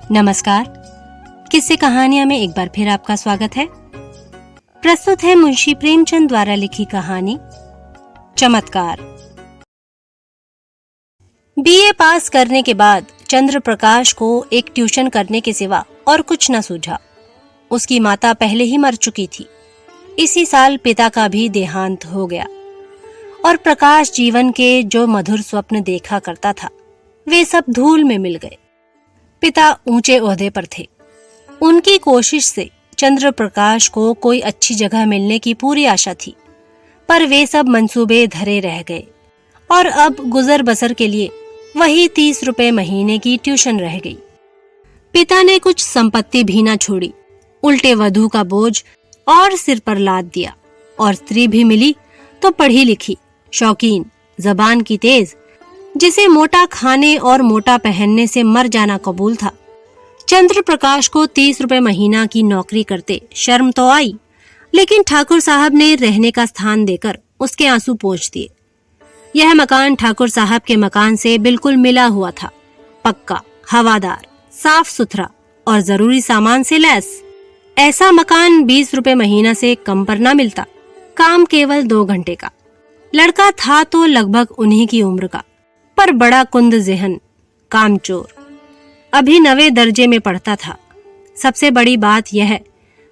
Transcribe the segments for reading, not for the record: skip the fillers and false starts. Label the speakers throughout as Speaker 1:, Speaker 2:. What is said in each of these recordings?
Speaker 1: नमस्कार। किस्से कहानियां में एक बार फिर आपका स्वागत है। प्रस्तुत है मुंशी प्रेमचंद द्वारा लिखी कहानी चमत्कार। बीए पास करने के बाद चंद्र प्रकाश को एक ट्यूशन करने के सिवा और कुछ न सूझा। उसकी माता पहले ही मर चुकी थी। इसी साल पिता का भी देहांत हो गया और प्रकाश जीवन के जो मधुर स्वप्न देखा करता था वे सब धूल में मिल गए। पिता ऊंचे ओहदे पर थे। उनकी कोशिश से चंद्र प्रकाश को कोई अच्छी जगह मिलने की पूरी आशा थी, पर वे सब मंसूबे धरे रह गए और अब गुजर बसर के लिए वही 30 रुपए महीने की ट्यूशन रह गई। पिता ने कुछ संपत्ति भी न छोड़ी, उल्टे वधू का बोझ और सिर पर लाद दिया। और स्त्री भी मिली तो पढ़ी लिखी, शौकीन, जबान की तेज, जिसे मोटा खाने और मोटा पहनने से मर जाना कबूल था। चंद्र प्रकाश को 30 रुपए महीना की नौकरी करते शर्म तो आई, लेकिन ठाकुर साहब ने रहने का स्थान देकर उसके आंसू पोंछ दिए। यह मकान ठाकुर साहब के मकान से बिल्कुल मिला हुआ था, पक्का, हवादार, साफ सुथरा और जरूरी सामान से लैस। ऐसा मकान 20 रुपए महीना से कम पर न मिलता। काम केवल 2 घंटे का। लड़का था तो लगभग उन्हीं की उम्र का, पर बड़ा कुंद ज़हन, कामचोर। अभी 9वें दर्जे में पढ़ता था। सबसे बड़ी बात यह है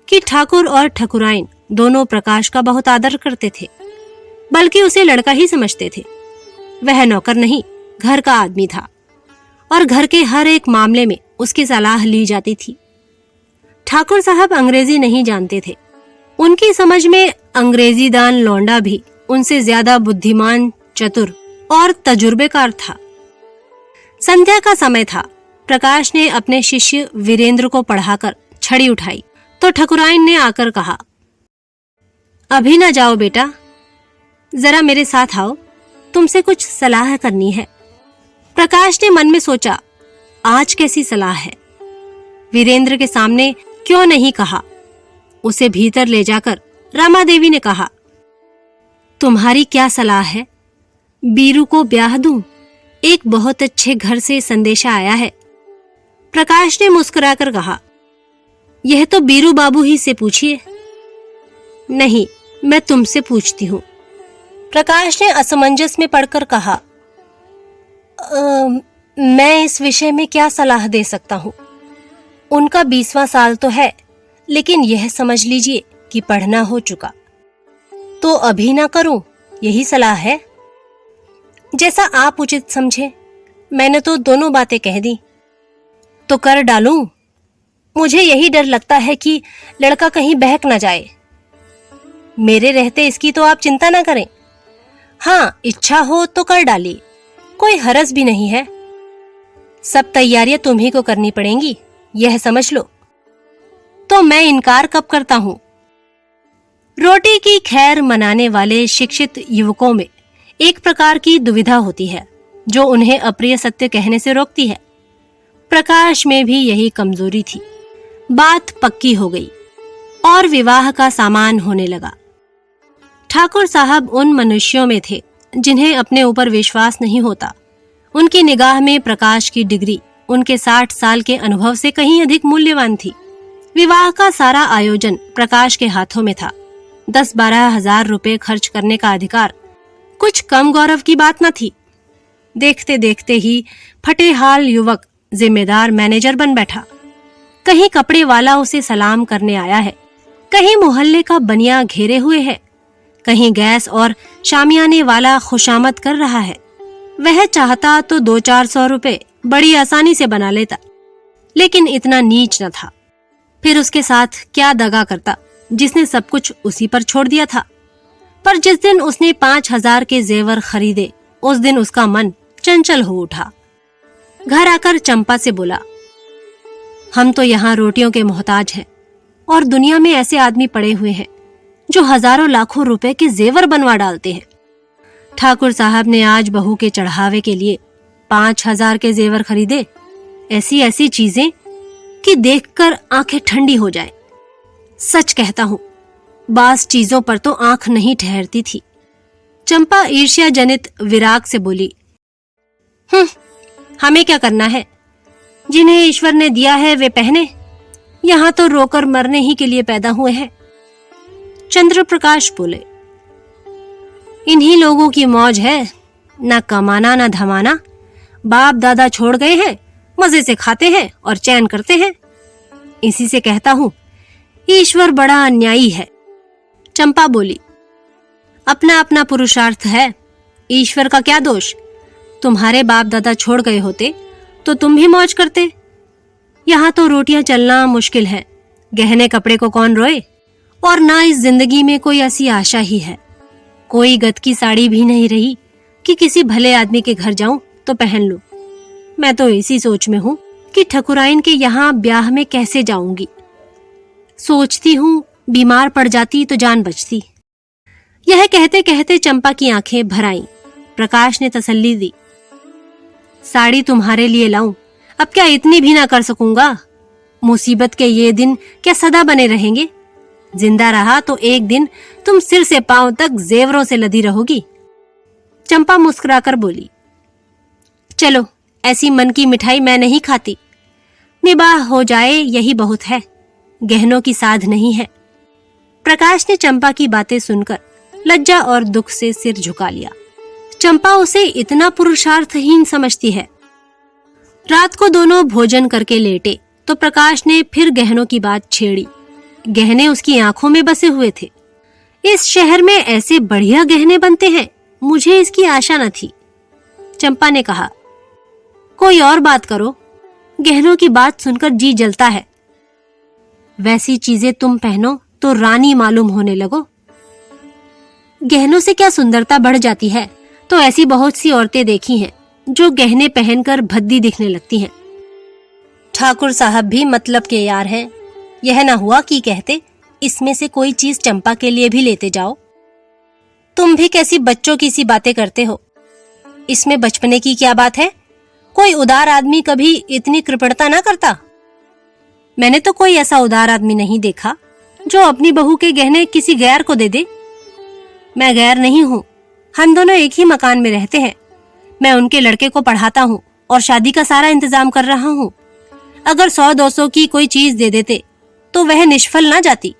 Speaker 1: कि ठाकुर और ठकुराइन दोनों प्रकाश का बहुत आदर करते थे, बल्कि उसे लड़का ही समझते थे। वह नौकर नहीं, घर का आदमी था और घर के हर एक मामले में उसकी सलाह ली जाती थी। ठाकुर साहब अंग्रेजी नहीं जानते थे। उनकी समझ में अंग्रेजीदान लौंडा भी उनसे ज्यादा बुद्धिमान, चतुर और तजुर्बेकार था। संध्या का समय था। प्रकाश ने अपने शिष्य वीरेंद्र को पढ़ाकर छड़ी उठाई तो ठकुराइन ने आकर कहा, अभी ना जाओ बेटा, जरा मेरे साथ आओ, तुमसे कुछ सलाह करनी है। प्रकाश ने मन में सोचा, आज कैसी सलाह है? वीरेंद्र के सामने क्यों नहीं कहा? उसे भीतर ले जाकर रामा देवी ने कहा, तुम्हारी क्या सलाह है? बीरू को ब्याह दूं? एक बहुत अच्छे घर से संदेशा आया है। प्रकाश ने मुस्कुराकर कहा, यह तो बीरू बाबू ही से पूछिए। नहीं, मैं तुमसे पूछती हूँ। प्रकाश ने असमंजस में पड़कर कहा, मैं इस विषय में क्या सलाह दे सकता हूँ? उनका 20वां साल तो है, लेकिन यह समझ लीजिए कि पढ़ना हो चुका। तो अभी ना करूं, यही सलाह है। जैसा आप उचित समझे। मैंने तो दोनों बातें कह दी। तो कर डालूं? मुझे यही डर लगता है कि लड़का कहीं बहक ना जाए। मेरे रहते इसकी तो आप चिंता ना करें। हाँ, इच्छा हो तो कर डालिए, कोई हरज भी नहीं है। सब तैयारियां तुम्ही को करनी पड़ेंगी, यह समझ लो। तो मैं इनकार कब करता हूं? रोटी की खैर मनाने वाले शिक्षित युवकों में एक प्रकार की दुविधा होती है जो उन्हें अप्रिय सत्य कहने से रोकती है। प्रकाश में भी यही कमजोरी थी। बात पक्की हो गई और विवाह का सामान होने लगा। ठाकुर साहब उन मनुष्यों में थे जिन्हें अपने ऊपर विश्वास नहीं होता। उनकी निगाह में प्रकाश की डिग्री उनके 60 साल के अनुभव से कहीं अधिक मूल्यवान थी। विवाह का सारा आयोजन प्रकाश के हाथों में था। 10-12 हजार रुपए खर्च करने का अधिकार कुछ कम गौरव की बात न थी। देखते देखते ही फटेहाल युवक जिम्मेदार मैनेजर बन बैठा। कहीं कपड़े वाला उसे सलाम करने आया है, कहीं मोहल्ले का बनिया घेरे हुए है, कहीं गैस और शामियाने वाला खुशामद कर रहा है। वह चाहता तो 200-400 रुपए बड़ी आसानी से बना लेता, लेकिन इतना नीच न था। फिर उसके साथ क्या दगा करता जिसने सब कुछ उसी पर छोड़ दिया था। पर जिस दिन उसने 5,000 के जेवर खरीदे, उस दिन उसका मन चंचल हो उठा। घर आकर चंपा से बोला, हम तो यहाँ रोटियों के मोहताज हैं और दुनिया में ऐसे आदमी पड़े हुए हैं जो हजारों लाखों रुपए के जेवर बनवा डालते हैं। ठाकुर साहब ने आज बहू के चढ़ावे के लिए 5,000 के जेवर खरीदे। ऐसी ऐसी चीजें कि देखकर आंखें ठंडी हो जाए। सच कहता हूं, बास चीजों पर तो आंख नहीं ठहरती थी। चंपा ईर्ष्या जनित विराग से बोली, हमें क्या करना है? जिन्हें ईश्वर ने दिया है वे पहने, यहाँ तो रोकर मरने ही के लिए पैदा हुए हैं। चंद्र प्रकाश बोले, इन्हीं लोगों की मौज है, ना कमाना ना धमाना, बाप दादा छोड़ गए हैं, मजे से खाते हैं और चैन करते हैं। इसी से कहता हूं ईश्वर बड़ा अन्यायी है। चंपा बोली, अपना अपना पुरुषार्थ है, ईश्वर का क्या दोष? तुम्हारे बाप दादा छोड़ गए होते तो तुम भी मौज करते। यहाँ तो रोटियां चलना मुश्किल है, गहने कपड़े को कौन रोए? और ना इस जिंदगी में कोई ऐसी आशा ही है। कोई गत की साड़ी भी नहीं रही कि किसी भले आदमी के घर जाऊं तो पहन लूं। मैं तो इसी सोच में हूं कि ठकुराइन के यहाँ ब्याह में कैसे जाऊंगी। सोचती हूं बीमार पड़ जाती तो जान बचती। यह कहते कहते चंपा की आंखें भर आईं। प्रकाश ने तसल्ली दी, साड़ी तुम्हारे लिए लाऊं, अब क्या इतनी भी ना कर सकूंगा? मुसीबत के ये दिन क्या सदा बने रहेंगे? जिंदा रहा तो एक दिन तुम सिर से पांव तक जेवरों से लदी रहोगी। चंपा मुस्कुराकर बोली, चलो, ऐसी मन की मिठाई मैं नहीं खाती। निबाह हो जाए यही बहुत है, गहनों की साध नहीं है। प्रकाश ने चंपा की बातें सुनकर लज्जा और दुख से सिर झुका लिया। चंपा उसे इतना पुरुषार्थहीन समझती है। रात को दोनों भोजन करके लेटे तो प्रकाश ने फिर गहनों की बात छेड़ी। गहने उसकी आंखों में बसे हुए थे। इस शहर में ऐसे बढ़िया गहने बनते हैं, मुझे इसकी आशा न थी। चंपा ने कहा, कोई और बात करो, गहनों की बात सुनकर जी जलता है। वैसी चीजें तुम पहनो तो रानी मालूम होने लगो। गहनों से क्या सुंदरता बढ़ जाती है? तो ऐसी बहुत सी औरतें देखी हैं जो गहने पहनकर भद्दी दिखने लगती हैं। ठाकुर साहब भी मतलब के यार हैं। यह ना हुआ कि कहते इसमें से कोई चीज चंपा के लिए भी लेते जाओ। तुम भी कैसी बच्चों की सी बातें करते हो। इसमें बचपने की क्या बात है? कोई उदार आदमी कभी इतनी कृपणता ना करता। मैंने तो कोई ऐसा उदार आदमी नहीं देखा जो अपनी बहू के गहने किसी गैर को दे दे। मैं गैर नहीं हूँ, हम दोनों एक ही मकान में रहते हैं। मैं उनके लड़के को पढ़ाता हूँ और शादी का सारा इंतजाम कर रहा हूँ। अगर 100-200 की कोई चीज दे देते तो वह निष्फल ना जाती,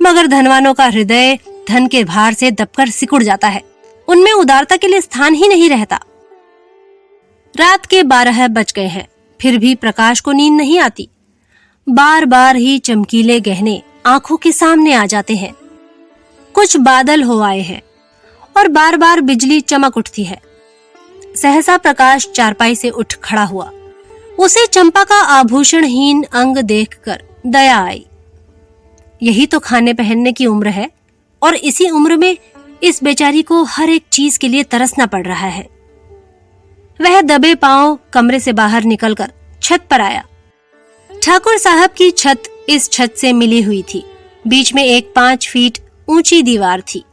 Speaker 1: मगर धनवानों का हृदय धन के भार से दबकर सिकुड़ जाता है। उनमें उदारता के लिए स्थान ही नहीं रहता। रात के 12 बज गए हैं, फिर भी प्रकाश को नींद नहीं आती। बार बार ही चमकीले गहने आंखों के सामने आ जाते हैं। कुछ बादल हो आए हैं और बार बार बिजली चमक उठती है। सहसा प्रकाश चारपाई से उठ खड़ा हुआ। उसे चंपा का आभूषणहीन अंग देखकर दया आई। यही तो खाने पहनने की उम्र है और इसी उम्र में इस बेचारी को हर एक चीज के लिए तरसना पड़ रहा है। वह दबे पांव कमरे से बाहर निकलकर छत पर आया। ठाकुर साहब की छत इस छत से मिली हुई थी। बीच में एक 5 फीट ऊंची दीवार थी।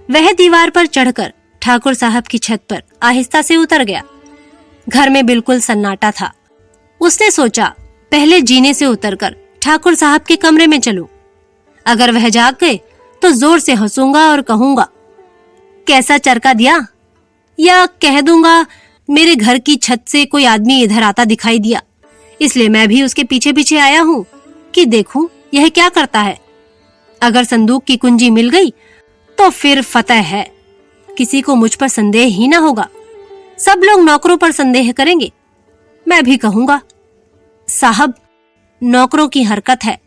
Speaker 1: वह दीवार पर चढ़कर ठाकुर साहब की छत पर आहिस्ता से उतर गया। घर में बिल्कुल सन्नाटा था। उसने सोचा, पहले जीने से उतरकर ठाकुर साहब के कमरे में चलूं। अगर वह जाग गए तो जोर से हंसूंगा और कहूंगा, कैसा चरका दिया, या कह दूंगा मेरे घर की छत से कोई आदमी इधर आता दिखाई दिया, इसलिए मैं भी उसके पीछे पीछे आया हूं कि देखूं यह क्या करता है। अगर संदूक की कुंजी मिल गई तो फिर फतह है। किसी को मुझ पर संदेह ही ना होगा। सब लोग नौकरों पर संदेह करेंगे। मैं भी कहूंगा, साहब, नौकरों की हरकत है,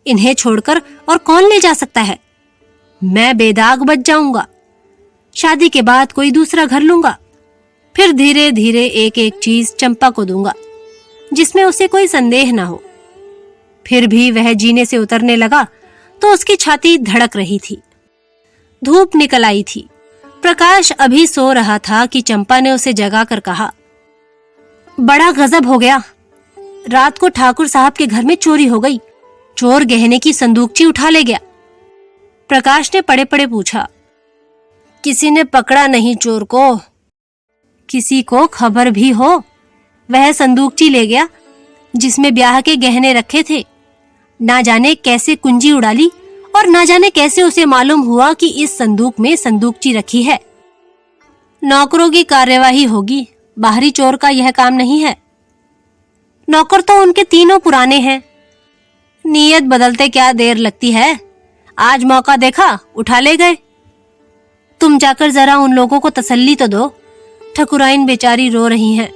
Speaker 1: इन्हें छोड़कर और कौन ले जा सकता है। मैं बेदाग बच जाऊंगा। शादी के बाद कोई दूसरा घर लूंगा। फिर धीरे धीरे एक एक चीज चंपा को दूंगा जिसमें उसे कोई संदेह ना हो। फिर भी वह जीने से उतरने लगा तो उसकी छाती धड़क रही थी। धूप निकल आई थी। प्रकाश अभी सो रहा था कि चंपा ने उसे जगाकर कहा, बड़ा गजब हो गया। रात को ठाकुर साहब के घर में चोरी हो गई। चोर गहने की संदूकची उठा ले गया। प्रकाश ने पड़े पड़े पूछा, किसी ने पकड़ा नहीं चोर को? किसी को खबर भी हो? वह संदूकची ले गया जिसमें ब्याह के गहने रखे थे। ना जाने कैसे कुंजी उड़ा ली और ना जाने कैसे उसे मालूम हुआ कि इस संदूक में संदूकची रखी है। नौकरों की कार्यवाही होगी, बाहरी चोर का यह काम नहीं है। नौकर तो उनके तीनों पुराने हैं। नीयत बदलते क्या देर लगती है, आज मौका देखा उठा ले गए। तुम जाकर जरा उन लोगों को तसल्ली तो दो। ठकुराइन बेचारी रो रही हैं।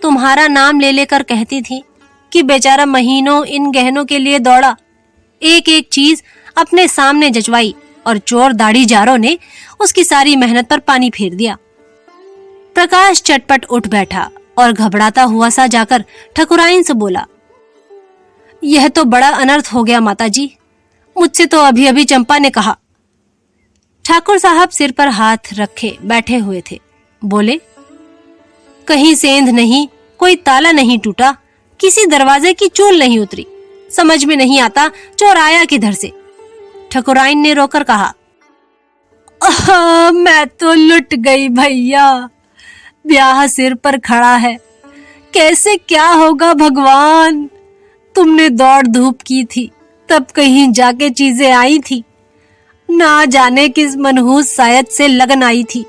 Speaker 1: तुम्हारा नाम ले लेकर कहती थी कि बेचारा महीनों इन गहनों के लिए दौड़ा, एक एक चीज अपने सामने जचवाई और चोर दाढ़ीजारों ने उसकी सारी मेहनत पर पानी फेर दिया। प्रकाश चटपट उठ बैठा और घबराता हुआ सा जाकर ठकुराइन से बोला, यह तो बड़ा अनर्थ हो गया माताजी, मुझसे तो अभी अभी चंपा ने कहा। ठाकुर साहब सिर पर हाथ रखे बैठे हुए थे। बोले, कहीं सेंध नहीं, कोई ताला नहीं टूटा, किसी दरवाजे की चूल नहीं उतरी, समझ में नहीं आता चोर आया किधर से। ठकुराइन ने रोकर कहा, मैं तो लुट गई भैया, ब्याह सिर पर खड़ा है, कैसे क्या होगा भगवान। तुमने दौड़ धूप की थी, तब कहीं जाके चीजें आई थी, ना जाने किस मनहूस शायद से लगन आई थी।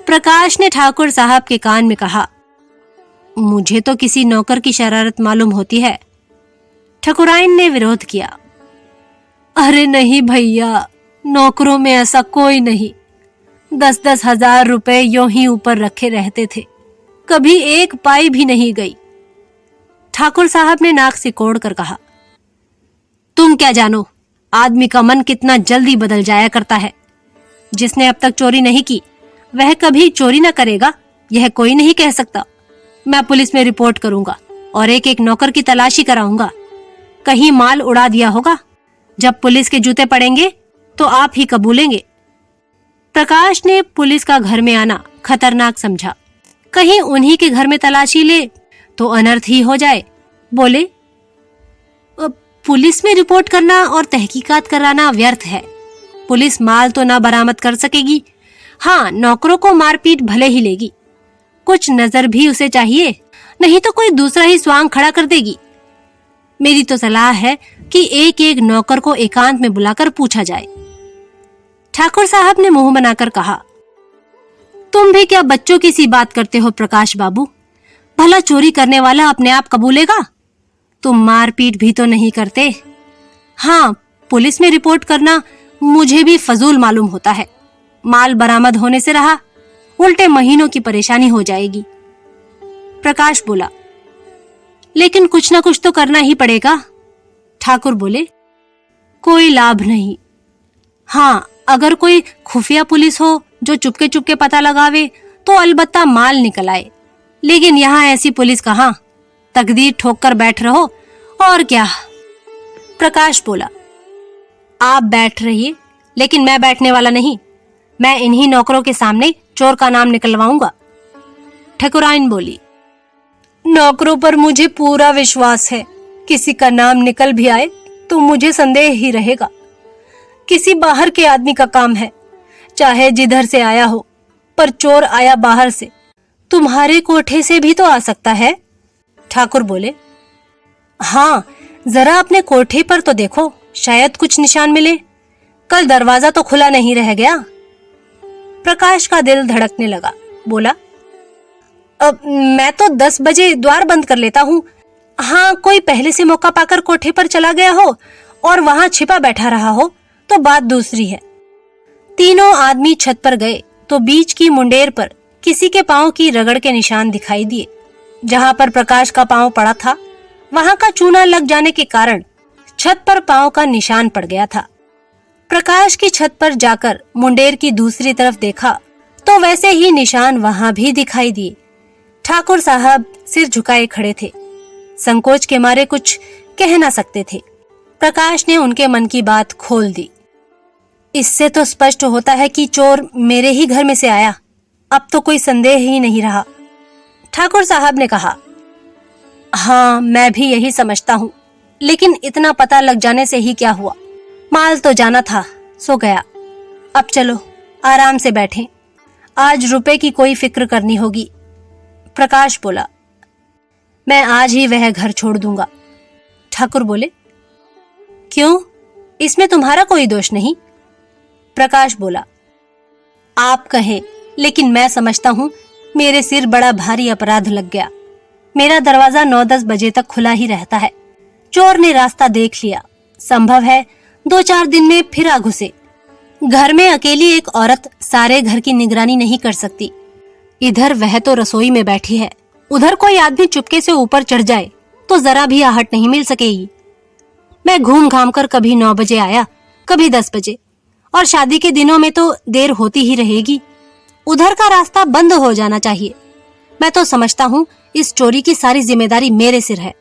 Speaker 1: प्रकाश ने ठाकुर साहब के कान में कहा, मुझे तो किसी नौकर की शरारत मालूम होती है। ठकुराइन ने विरोध किया, अरे नहीं भैया, नौकरों में ऐसा कोई नहीं, 10-10 हजार रुपए यों ही ऊपर रखे रहते थे, कभी एक पाई भी नहीं गई। ठाकुर साहब ने नाक सिकोड़ कर कहा, तुम क्या जानो, आदमी का मन कितना जल्दी बदल जाया करता है। जिसने अब तक चोरी नहीं की वह कभी चोरी न करेगा, यह कोई नहीं कह सकता। मैं पुलिस में रिपोर्ट करूंगा और एक एक नौकर की तलाशी कराऊंगा, कहीं माल उड़ा दिया होगा। जब पुलिस के जूते पड़ेंगे तो आप ही कबूलेंगे। प्रकाश ने पुलिस का घर में आना खतरनाक समझा, कहीं उन्हीं के घर में तलाशी ले तो अनर्थ ही हो जाए। बोले, पुलिस में रिपोर्ट करना और तहकीकात कराना व्यर्थ है, पुलिस माल तो ना बरामद कर सकेगी, हाँ नौकरों को मारपीट भले ही लेगी, कुछ नजर भी उसे चाहिए, नहीं तो कोई दूसरा ही स्वांग खड़ा कर देगी। मेरी तो सलाह है कि एक एक नौकर को एकांत में बुलाकर पूछा जाए। ठाकुर साहब ने मुंह बनाकर कहा, तुम भी क्या बच्चों की सी बात करते हो प्रकाश बाबू, भला चोरी करने वाला अपने आप कबूलेगा? तुम मारपीट भी तो नहीं करते। हाँ, पुलिस में रिपोर्ट करना मुझे भी फजूल मालूम होता है, माल बरामद होने से रहा, उल्टे महीनों की परेशानी हो जाएगी। प्रकाश बोला, लेकिन कुछ ना कुछ तो करना ही पड़ेगा। ठाकुर बोले, कोई लाभ नहीं। हाँ, अगर कोई खुफिया पुलिस हो जो चुपके चुपके पता लगावे तो अलबत्ता माल निकल आए, लेकिन यहाँ ऐसी पुलिस कहाँ, तकदीर ठोक कर बैठ रहो और क्या। प्रकाश बोला, आप बैठ रहिए, लेकिन मैं बैठने वाला नहीं, मैं इन्हीं नौकरों के सामने चोर का नाम निकलवाऊंगा। ठकुराइन बोली, नौकरों पर मुझे पूरा विश्वास है, किसी का नाम निकल भी आए तो मुझे संदेह ही रहेगा। किसी बाहर के आदमी का काम है, चाहे जिधर से आया हो, पर चोर आया बाहर से, तुम्हारे कोठे से भी तो आ सकता है। ठाकुर बोले, हाँ जरा अपने कोठे पर तो देखो, शायद कुछ निशान मिले, कल दरवाजा तो खुला नहीं रह गया। प्रकाश का दिल धड़कने लगा। बोला, अब मैं तो 10 बजे द्वार बंद कर लेता हूँ। हाँ, कोई पहले से मौका पाकर कोठे पर चला गया हो और वहां छिपा बैठा रहा हो तो बात दूसरी है। तीनों आदमी छत पर गए तो बीच की मुंडेर पर किसी के पांव की रगड़ के निशान दिखाई दिए। जहां पर प्रकाश का पांव पड़ा था वहां का चूना लग जाने के कारण छत पर पांव का निशान पड़ गया था। प्रकाश की छत पर जाकर मुंडेर की दूसरी तरफ देखा तो वैसे ही निशान वहां भी दिखाई दिए। ठाकुर साहब सिर झुकाए खड़े थे, संकोच के मारे कुछ कह ना सकते थे। प्रकाश ने उनके मन की बात खोल दी। इससे तो स्पष्ट होता है कि चोर मेरे ही घर में से आया, अब तो कोई संदेह ही नहीं रहा। ठाकुर साहब ने कहा, हाँ मैं भी यही समझता हूँ, लेकिन इतना पता लग जाने से ही क्या हुआ, माल तो जाना था, सो गया। अब चलो आराम से बैठें, आज रुपए की कोई फिक्र करनी होगी। प्रकाश बोला, मैं आज ही वह घर छोड़ दूंगा। ठाकुर बोले, क्यों, इसमें तुम्हारा कोई दोष नहीं। प्रकाश बोला, आप कहें, लेकिन मैं समझता हूं मेरे सिर बड़ा भारी अपराध लग गया। मेरा दरवाजा 9-10 बजे तक खुला ही रहता है। चोर ने रास्ता देख लिया, संभव है 2-4 दिन में फिर आ घुसे। घर में अकेली एक औरत सारे घर की निगरानी नहीं कर सकती। इधर वह तो रसोई में बैठी है, उधर कोई आदमी चुपके से ऊपर चढ़ जाए तो जरा भी आहट नहीं मिल सकेगी। मैं घूम घाम कर कभी 9 बजे आया, कभी 10 बजे, और शादी के दिनों में तो देर होती ही रहेगी। उधर का रास्ता बंद हो जाना चाहिए। मैं तो समझता हूँ इस चोरी की सारी जिम्मेदारी मेरे सिर है।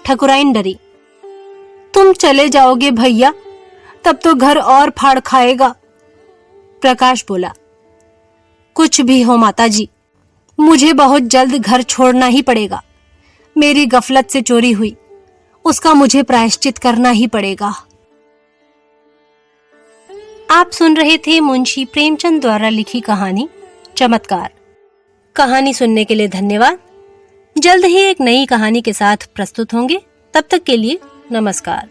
Speaker 1: ठकुराइन डरी। तुम चले जाओगे भैया, तब तो घर और फाड़ खाएगा। प्रकाश बोला, कुछ भी हो माताजी, मुझे बहुत जल्द घर छोड़ना ही पड़ेगा। मेरी गफलत से चोरी हुई, उसका मुझे प्रायश्चित करना ही पड़ेगा। आप सुन रहे थे मुंशी प्रेमचंद द्वारा लिखी कहानी चमत्कार। कहानी सुनने के लिए धन्यवाद। जल्द ही एक नई कहानी के साथ प्रस्तुत होंगे। तब तक के लिए नमस्कार।